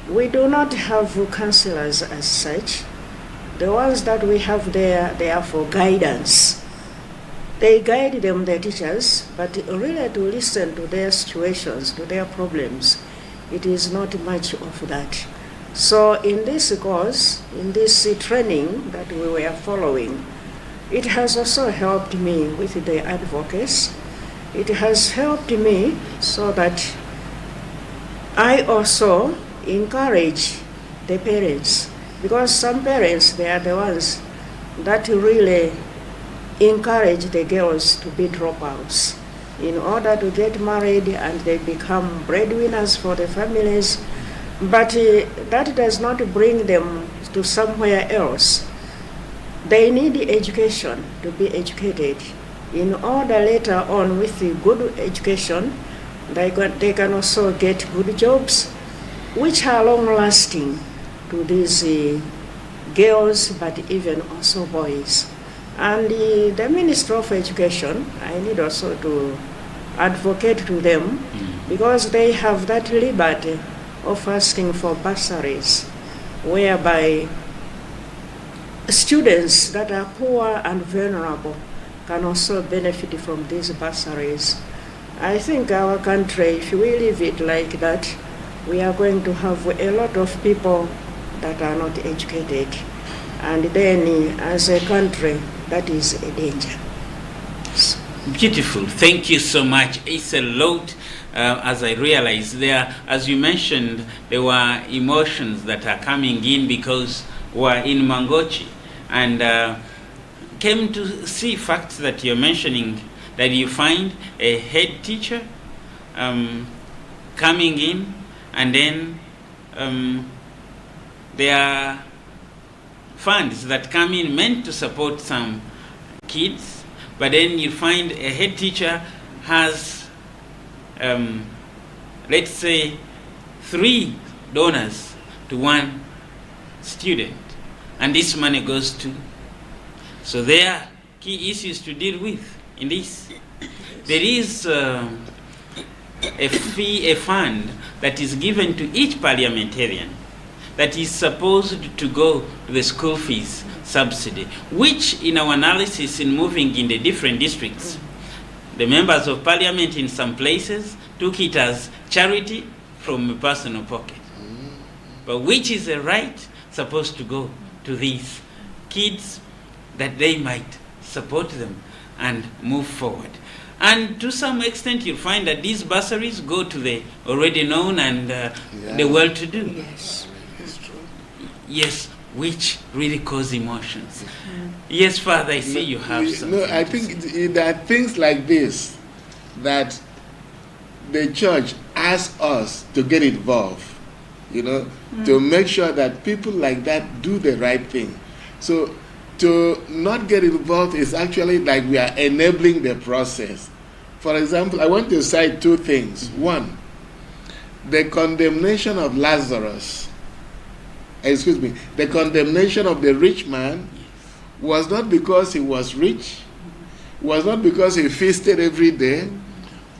we do not have counselors as such. The ones that we have there, they are for guidance. They guide them, the teachers, but really to listen to their situations, to their problems, it is not much of that. So in this course, in this training that we were following, it has also helped me with the advocacy. It has helped me so that I also encourage the parents, because some parents, they are the ones that really encourage the girls to be dropouts in order to get married, and they become breadwinners for the families. But that does not bring them to somewhere else. They need education, to be educated, in order later on with the good education, they can also get good jobs, which are long-lasting to these girls, but even also boys. And the Minister of Education, I need also to advocate to them, because they have that liberty of asking for bursaries, whereby students that are poor and vulnerable can also benefit from these bursaries. I think our country, if we leave it like that, we are going to have a lot of people that are not educated. And then as a country, that is a danger. Beautiful. Thank you so much. It's a lot, as I realize there, as you mentioned, there were emotions that are coming in because we're in Mangochi, and came to see facts that you're mentioning, that you find a head teacher coming in, and then there are funds that come in meant to support some kids, but then you find a head teacher has, let's say, 3 donors to 1 student, and this money goes to. So there are key issues to deal with in this. There is a fund that is given to each parliamentarian that is supposed to go to the school fees subsidy, which in our analysis in moving in the different districts, the members of parliament in some places took it as charity from a personal pocket. But which is a right supposed to go to these kids that they might support them and move forward. And to some extent, you'll find that these bursaries go to the already known and the well-to-do. Yes, it's true. Yes, which really cause emotions. Yes, Father, I see you have something. No, I think there are things like this that the church asks us to get involved, to make sure that people like that do the right thing. So to not get involved is actually like we are enabling the process. For example, I want to cite 2 things. One, the condemnation of Lazarus, the condemnation of the rich man was not because he was rich, was not because he feasted every day,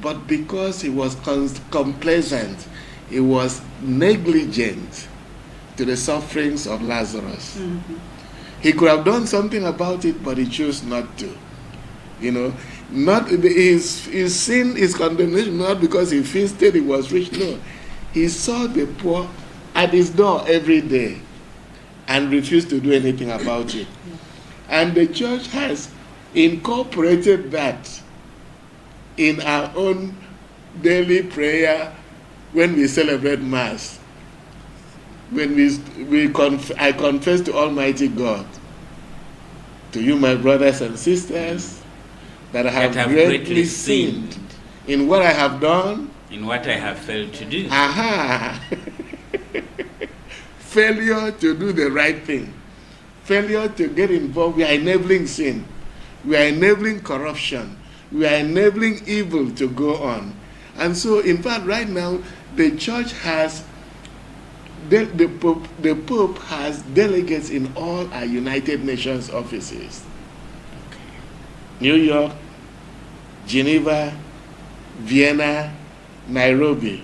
but because he was complacent, he was negligent to the sufferings of Lazarus. He could have done something about it, but he chose not to. Not his sin, his condemnation, not because he feasted, he was rich. No, he saw the poor at his door every day and refused to do anything about it. And the church has incorporated that in our own daily prayer when we celebrate Mass. When I confess to Almighty God, to you, my brothers and sisters, that I have greatly sinned in what I have done, in what I have failed to do. Failure to do the right thing, failure to get involved. We are enabling sin, we are enabling corruption, we are enabling evil to go on. And so, in fact, right now, the church has the Pope has delegates in all our United Nations offices. New York, Geneva, Vienna, Nairobi.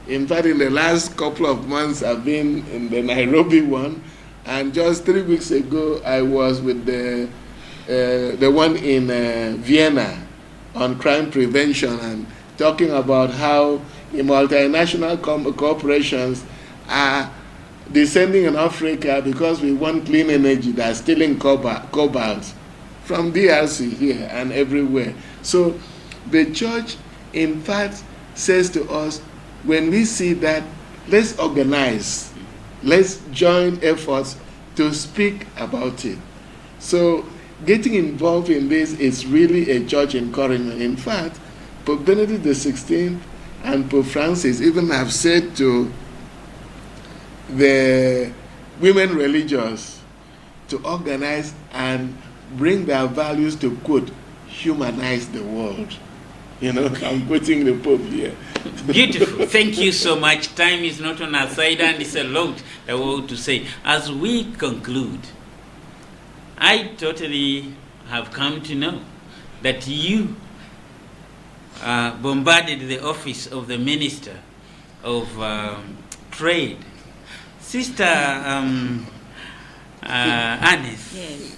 In fact, in the last couple of months, I've been in the Nairobi one, and just 3 weeks ago, I was with the one in Vienna on crime prevention and talking about how the multinational corporations are descending in Africa because we want clean energy. They're stealing cobalt from DRC here and everywhere. So the church, in fact, says to us, when we see that, let's organize, let's join efforts to speak about it. So getting involved in this is really a church encouragement. In fact, Pope Benedict XVI and Pope Francis even have said to the women religious to organize and bring their values to, quote, humanize the world. I'm quoting the Pope here. Beautiful. Thank you so much. Time is not on our side, and it's a lot that we want to say. As we conclude, I totally have come to know that you bombarded the office of the Minister of Trade. Sister Ernest, Yes.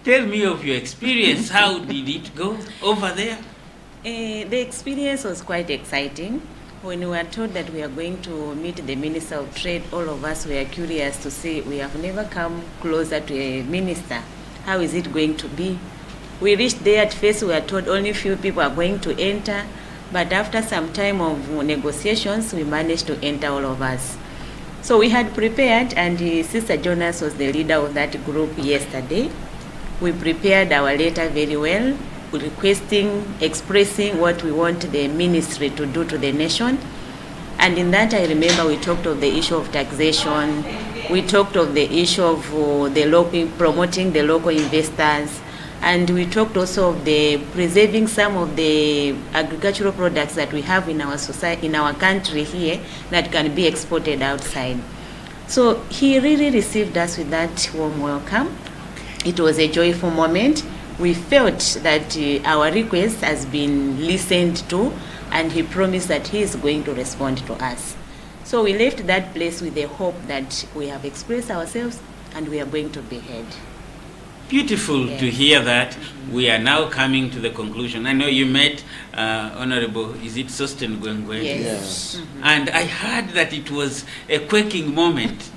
tell me of your experience. How did it go over there? The experience was quite exciting. When we were told that we are going to meet the Minister of Trade, all of us were curious to see. We have never come closer to a minister. How is it going to be? We reached there at first, we were told only few people are going to enter, but after some time of negotiations, we managed to enter all of us. So we had prepared, and Sister Jonas was the leader of that group yesterday. We prepared our letter very well, requesting, expressing what we want the ministry to do to the nation. And in that, I remember we talked of the issue of taxation, we talked of the issue of promoting the local investors, and we talked also of the preserving some of the agricultural products that we have in our society, in our country here, that can be exported outside. So he really received us with that warm welcome. It was a joyful moment. We felt that our request has been listened to, and he promised that he is going to respond to us. So we left that place with the hope that we have expressed ourselves and we are going to be heard. Beautiful to hear that. We are now coming to the conclusion. I know you met Honorable, is it Sosten Gwengwe? Yes. And I heard that it was a quaking moment.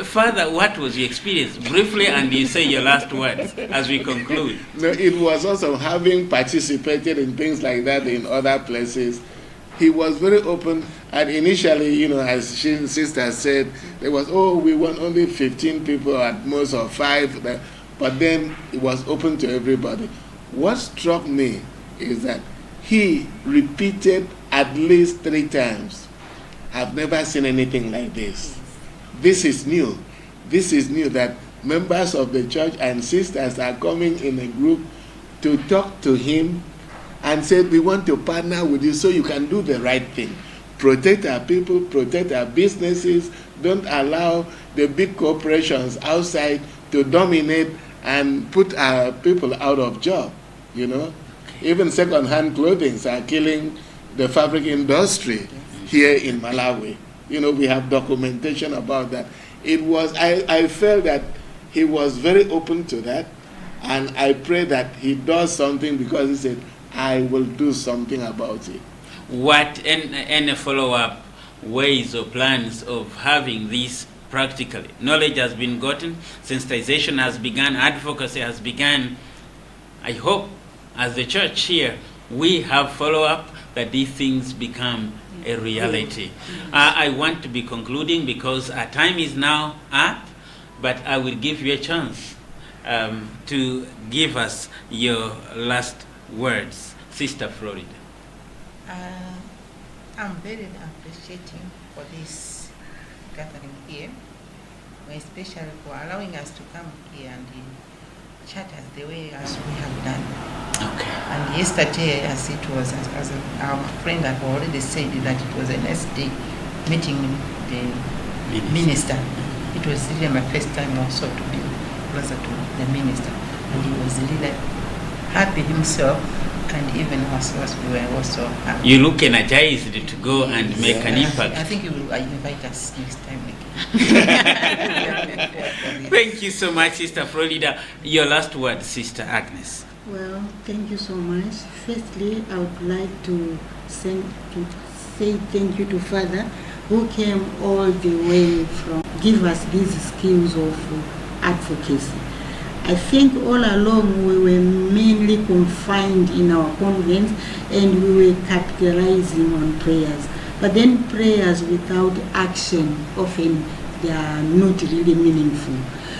Father, what was your experience? Briefly, and you say your last words as we conclude. No, it was also having participated in things like that in other places. He was very open, and initially, as sister said, there was, we want only 15 people at most, or 5, but then it was open to everybody. What struck me is that he repeated at least 3 times, "I've never seen anything like this. This is new. This is new, that members of the church and sisters are coming in a group to talk to him and say, we want to partner with you so you can do the right thing. Protect our people, protect our businesses. Don't allow the big corporations outside to dominate and put our people out of job, Even second-hand clothing are killing the fabric industry here in Malawi. We have documentation about that. I felt that he was very open to that, and I pray that he does something, because he said, I will do something about it. What any follow-up ways or plans of having this practically? Knowledge has been gotten, sensitization has begun, advocacy has begun. I hope as the church here, we have follow-up that these things become a reality. I want to be concluding because our time is now up, but I will give you a chance to give us your last words. Sister Florida. I'm very appreciating for this gathering here, especially for allowing us to come here and chat as the way as we have done. Okay. And yesterday, as it was, as our friend had already said, that it was a next day meeting the minister. It was really my first time also to be closer to the minister, and he was really happy himself, and even ourselves, we were also happy. You look energized to go and make an impact. I think you will invite us next time again. Thank you so much, Sister Florida. Your last word, Sister Agnes. Well, thank you so much. Firstly, I would like to say thank you to Father, who came all the way from give us these skills of advocacy. I think all along we were mainly confined in our convents, and we were capitalizing on prayers. But then prayers without action, often they are not really meaningful.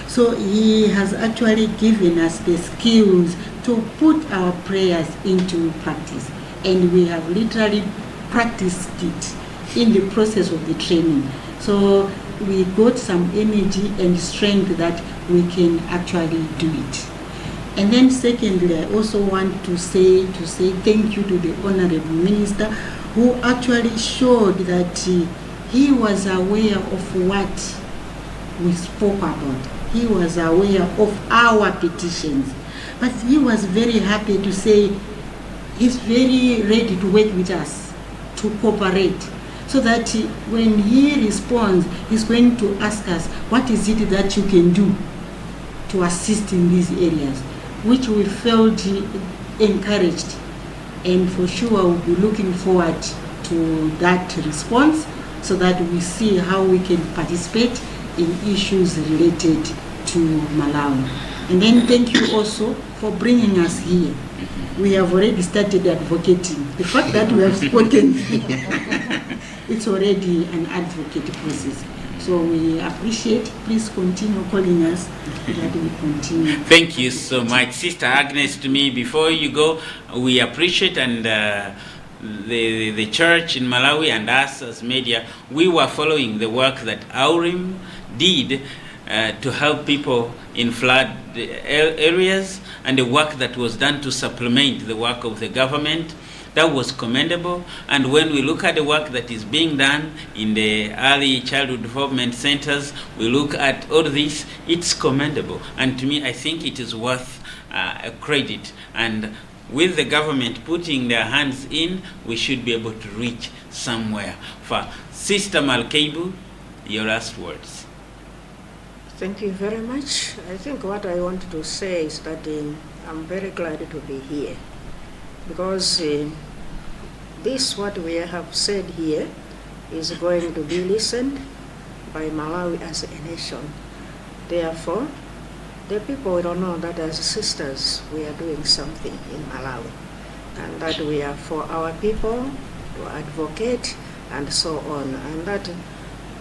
So he has actually given us the skills to put our prayers into practice. And we have literally practiced it in the process of the training. So we got some energy and strength that we can actually do it. And then secondly, I also want to say thank you to the Honorable Minister, who actually showed that he was aware of what we spoke about. He was aware of our petitions. But he was very happy to say he's very ready to work with us, to cooperate, so that when he responds, he's going to ask us, what is it that you can do to assist in these areas, which we felt encouraged. And for sure, we'll be looking forward to that response so that we see how we can participate in issues related to Malawi. And then thank you also for bringing us here. We have already started advocating. The fact that we have spoken, it's already an advocate process. So we appreciate. Please continue calling us so that we continue. Thank you so much, Sister Agnes. To me, before you go, we appreciate and the church in Malawi and us as media, we were following the work that Aurim did to help people in flood areas, and the work that was done to supplement the work of the government. That was commendable. And when we look at the work that is being done in the early childhood development centers, we look at all this, it's commendable. And to me, I think it is worth a credit. And with the government putting their hands in, we should be able to reach somewhere. For Sister Malkebu, your last words. Thank you very much. I think what I want to say is that I'm very glad to be here, because this what we have said here is going to be listened by Malawi as a nation. Therefore, the people will know that as sisters we are doing something in Malawi, and that we are for our people to advocate and so on, and that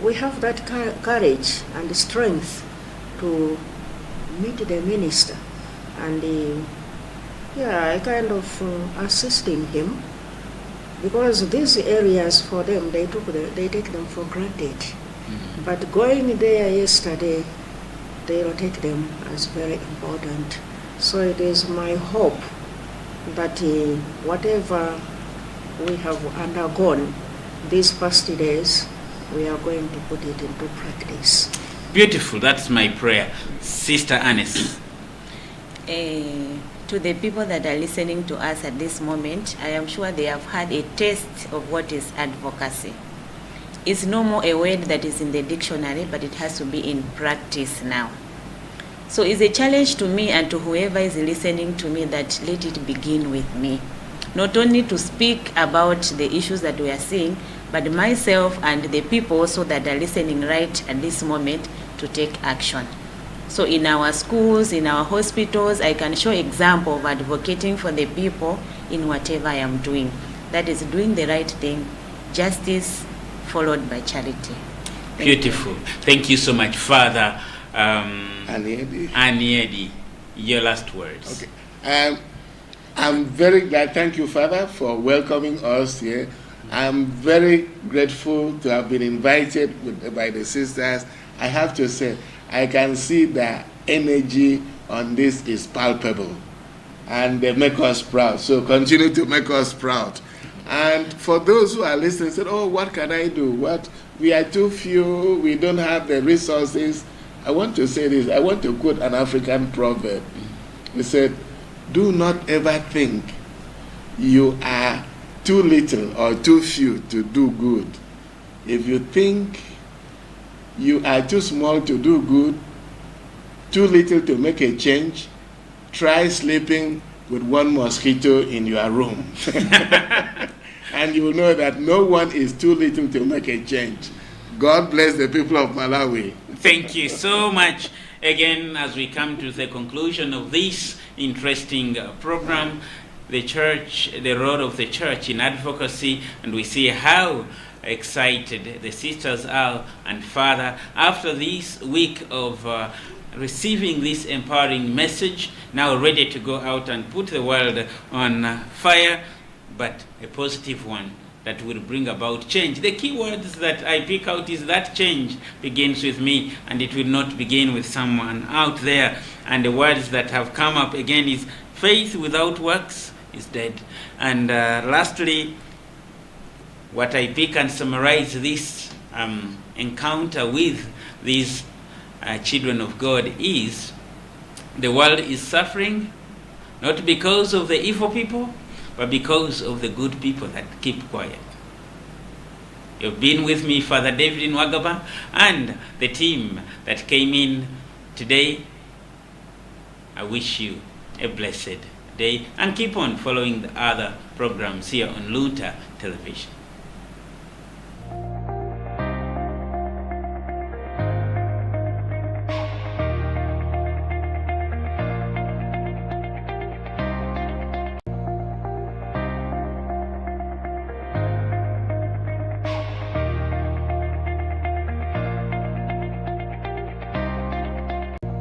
we have that courage and strength to meet the minister, and I kind of assisting him, because these areas for them they take them for granted. But going there yesterday, they will take them as very important. So it is my hope that whatever we have undergone these past days, we are going to put it into practice. Beautiful. That's my prayer. Sister Anis. To the people that are listening to us at this moment, I am sure they have had a taste of what is advocacy. It's no more a word that is in the dictionary, but it has to be in practice now. So it's a challenge to me and to whoever is listening to me that let it begin with me. Not only to speak about the issues that we are seeing, but myself and the people also that are listening right at this moment to take action. So in our schools, in our hospitals, I can show example of advocating for the people in whatever I am doing. That is doing the right thing, justice followed by charity. Beautiful. Thank you so much, Father. Aniedi, your last words. Okay. I'm very glad. Thank you, Father, for welcoming us here. I'm very grateful to have been invited by the sisters. I have to say, I can see the energy on this is palpable, and they make us proud. So continue to make us proud. And for those who are listening, said, "Oh, what can I do? What? We are too few. We don't have the resources." I want to say this. I want to quote an African proverb. It said, "Do not ever think you are too little or too few to do good. If you think you are too small to do good, too little to make a change, try sleeping with one mosquito in your room." And you will know that no one is too little to make a change. God bless the people of Malawi. Thank you so much. Again, as we come to the conclusion of this interesting program, the church, the role of the church in advocacy, and we see how excited the sisters are. And Father, after this week of receiving this empowering message, now ready to go out and put the world on fire, but a positive one that will bring about change. The key words that I pick out is that change begins with me, and it will not begin with someone out there. And the words that have come up again is faith without works is dead. And lastly, what I pick and summarize this encounter with these children of God is the world is suffering not because of the evil people, but because of the good people that keep quiet. You've been with me, Father David Nwagaba, and the team that came in today. I wish you a blessed day, and keep on following the other programs here on Luntha Television.